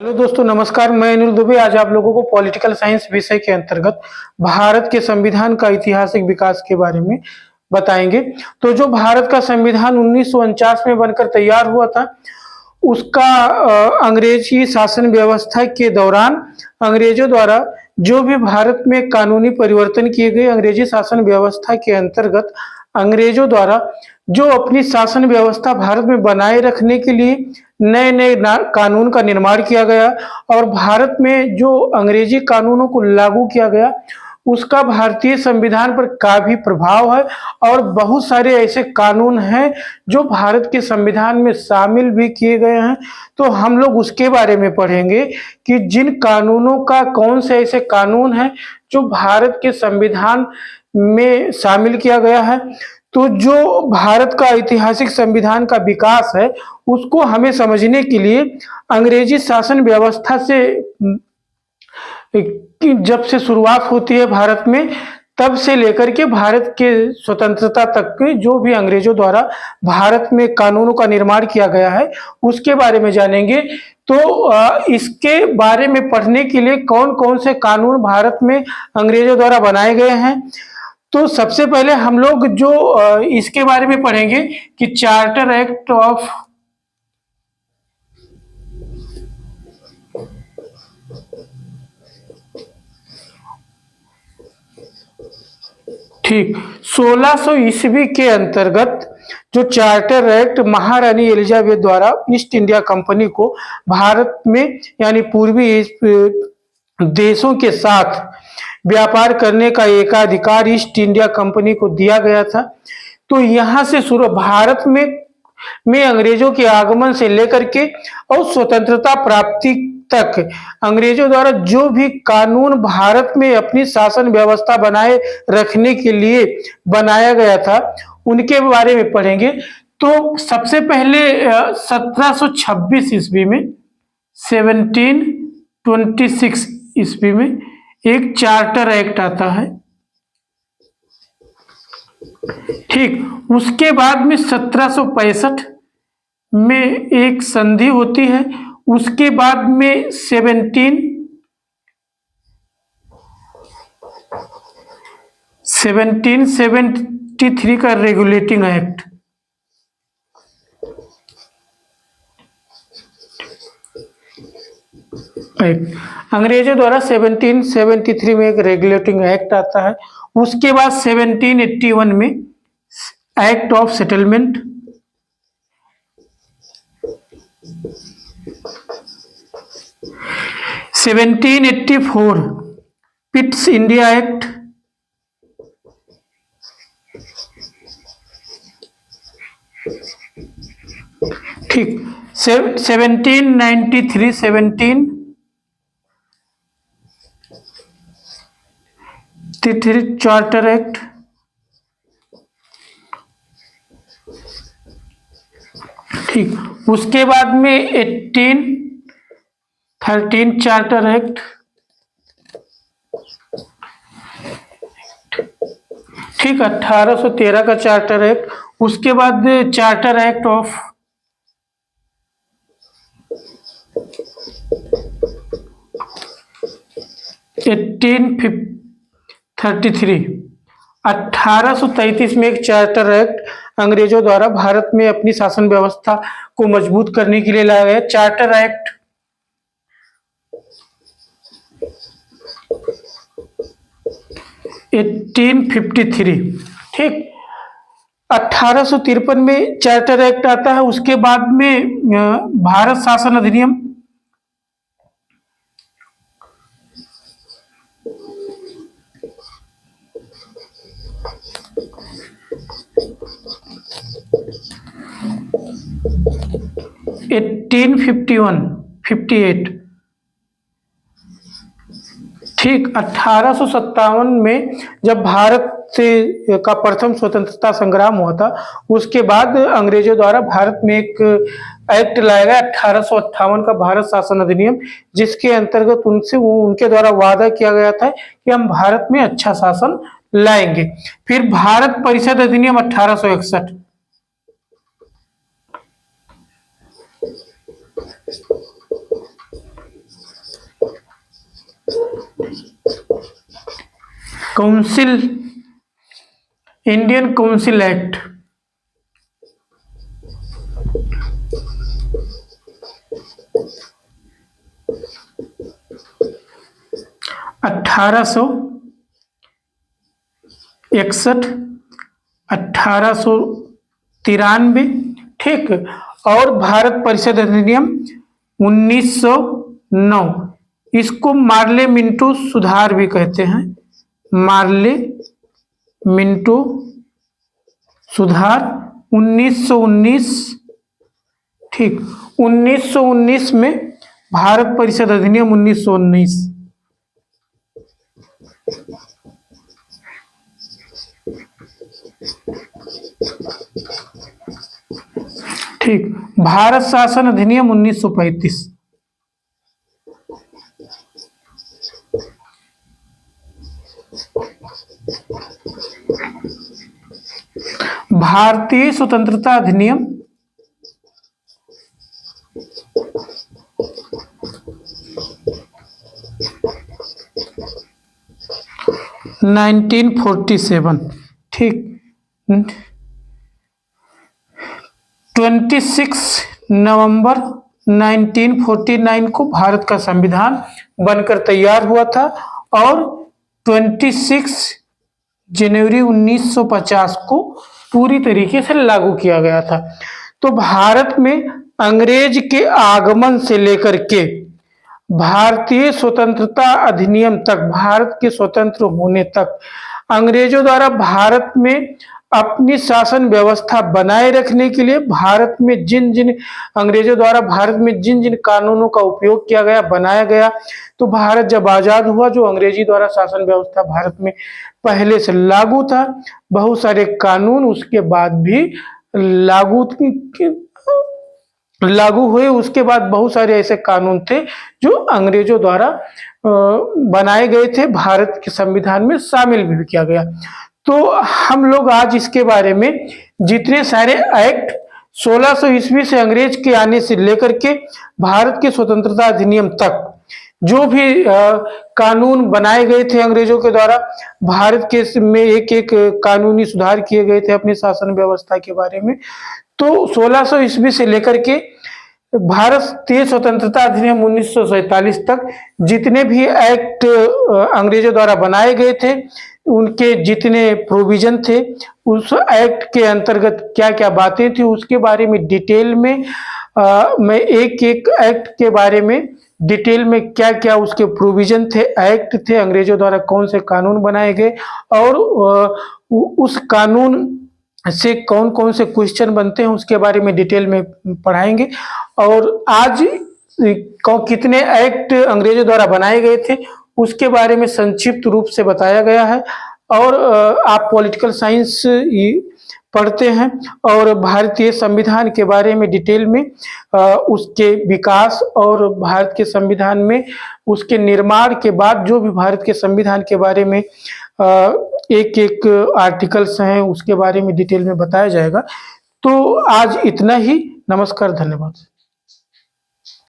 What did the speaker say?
Hello दोस्तों, नमस्कार। मैं अनिल दुबे आज आप लोगों को पॉलिटिकल साइंस विषय के अंतर्गत भारत के संविधान का ऐतिहासिक विकास के बारे में बताएंगे। तो जो भारत का संविधान 1949 में बनकर तैयार हुआ था, उसका अंग्रेजी शासन व्यवस्था के दौरान अंग्रेजों द्वारा जो भी भारत में कानूनी परिवर्तन किए गए, अंग्रेजी शासन व्यवस्था के अंतर्गत अंग्रेजों द्वारा जो अपनी शासन व्यवस्था भारत में बनाए रखने के लिए नए नए कानून का निर्माण किया गया और भारत में जो अंग्रेजी कानूनों को लागू किया गया, उसका भारतीय संविधान पर काफी प्रभाव है। और बहुत सारे ऐसे कानून हैं जो भारत के संविधान में शामिल भी किए गए हैं। तो हम लोग उसके बारे में पढ़ेंगे कि जिन कानूनों का कौन से ऐसे कानून हैं जो भारत के संविधान में शामिल किया गया है। तो जो भारत का ऐतिहासिक संविधान का विकास है, उसको हमें समझने के लिए अंग्रेजी शासन व्यवस्था से जब से शुरुआत होती है भारत में, तब से लेकर के भारत के स्वतंत्रता तक के जो भी अंग्रेजों द्वारा भारत में कानूनों का निर्माण किया गया है, उसके बारे में जानेंगे। तो इसके बारे में पढ़ने के लिए कौन कौन से कानून भारत में अंग्रेजों द्वारा बनाए गए हैं, तो सबसे पहले हम लोग जो इसके बारे में पढ़ेंगे कि चार्टर एक्ट ऑफ ठीक 1600 ईस्वी के अंतर्गत जो चार्टर एक्ट महारानी एलिजाबेथ द्वारा ईस्ट इंडिया कंपनी को भारत में यानी पूर्वी देशों के साथ व्यापार करने का एकाधिकार ईस्ट इंडिया कंपनी को दिया गया था। तो यहाँ से शुरू भारत में अंग्रेजों के आगमन से लेकर के और स्वतंत्रता प्राप्ति तक अंग्रेजों द्वारा जो भी कानून भारत में अपनी शासन व्यवस्था बनाए रखने के लिए बनाया गया था, उनके बारे में पढ़ेंगे। तो सबसे पहले 1726 ईस्वी में 1726 ईस्वी में एक चार्टर एक्ट आता है। ठीक, उसके बाद में 1765 में एक संधि होती है। उसके बाद में 1773 का रेगुलेटिंग एक्ट, अंग्रेजों द्वारा 1773 में एक रेगुलेटिंग एक्ट आता है। उसके बाद 1781 में act of settlement, 1784 Pitt's India act, ठीक 1793 चार्टर एक्ट, ठीक उसके बाद में 1813 चार्टर एक्ट, ठीक 1813 का चार्टर एक्ट। उसके बाद चार्टर एक्ट ऑफ 1833, 1833 में एक चार्टर एक्ट अंग्रेजों द्वारा भारत में अपनी शासन व्यवस्था को मजबूत करने के लिए लाया गया चार्टर एक्ट। 1853, ठीक 1853 में चार्टर एक्ट आता है। उसके बाद में भारत शासन अधिनियम, एटीन 58, ठीक 1857 में जब भारत से का प्रथम स्वतंत्रता संग्राम हुआ था, उसके बाद अंग्रेजों द्वारा भारत में एक एक्ट लाया गया 1858 का भारत शासन अधिनियम, जिसके अंतर्गत उनके द्वारा वादा किया गया था कि हम भारत में अच्छा शासन लाएंगे। फिर भारत परिषद अधिनियम 1861, काउंसिल, इंडियन काउंसिल एक्ट 1861, 1893, ठीक, और भारत परिषद अधिनियम 1909, इसको मार्ले मिंटो सुधार भी कहते हैं, मार्ले मिंटो सुधार 1919, ठीक, 1919 में भारत परिषद अधिनियम 1919। ठीक, भारत शासन अधिनियम 1935। भारतीय स्वतंत्रता अधिनियम 1947, ठीक, 26 नवंबर 1949 को भारत का संविधान बनकर तैयार हुआ था और 26 जनवरी 1950 को पूरी तरीके से लागू किया गया था। तो भारत में अंग्रेज के आगमन से लेकर के भारतीय स्वतंत्रता अधिनियम तक, भारत के स्वतंत्र होने तक अंग्रेजों द्वारा भारत में अपनी शासन व्यवस्था बनाए रखने के लिए भारत में जिन जिन अंग्रेजों द्वारा भारत में जिन जिन कानूनों का उपयोग किया गया, बनाया गया, तो भारत जब आजाद हुआ, जो अंग्रेजी द्वारा शासन व्यवस्था भारत में पहले से लागू था, बहुत सारे कानून उसके बाद भी लागू हुए। उसके बाद बहुत सारे ऐसे कानून थे जो अंग्रेजों द्वारा बनाए गए थे, भारत के संविधान में शामिल भी किया गया। तो हम लोग आज इसके बारे में जितने सारे एक्ट 1600 ईस्वी से अंग्रेज के आने से लेकर के भारत के स्वतंत्रता अधिनियम तक जो भी कानून बनाए गए थे अंग्रेजों के द्वारा, भारत के में एक एक कानूनी सुधार किए गए थे अपनी शासन व्यवस्था के बारे में। तो 1600 ईस्वी से लेकर के भारतीय स्वतंत्रता अधिनियम 1947 तक जितने भी एक्ट अंग्रेजों द्वारा बनाए गए थे, उनके जितने प्रोविजन थे, उस एक्ट के अंतर्गत क्या क्या बातें थी, उसके बारे में डिटेल में मैं एक एक एक्ट के बारे में डिटेल में क्या क्या उसके प्रोविजन थे, एक्ट थे, अंग्रेजों द्वारा कौन से कानून बनाए गए और उस कानून से कौन कौन से क्वेश्चन बनते हैं, उसके बारे में डिटेल में पढ़ाएंगे। और आज कितने एक्ट अंग्रेजों द्वारा बनाए गए थे उसके बारे में संक्षिप्त रूप से बताया गया है। और आप पॉलिटिकल साइंस पढ़ते हैं और भारतीय संविधान के बारे में डिटेल में उसके विकास और भारत के संविधान में उसके निर्माण के बाद जो भी भारत के संविधान के बारे में एक एक आर्टिकल्स हैं उसके बारे में डिटेल में बताया जाएगा। तो आज इतना ही। नमस्कार, धन्यवाद।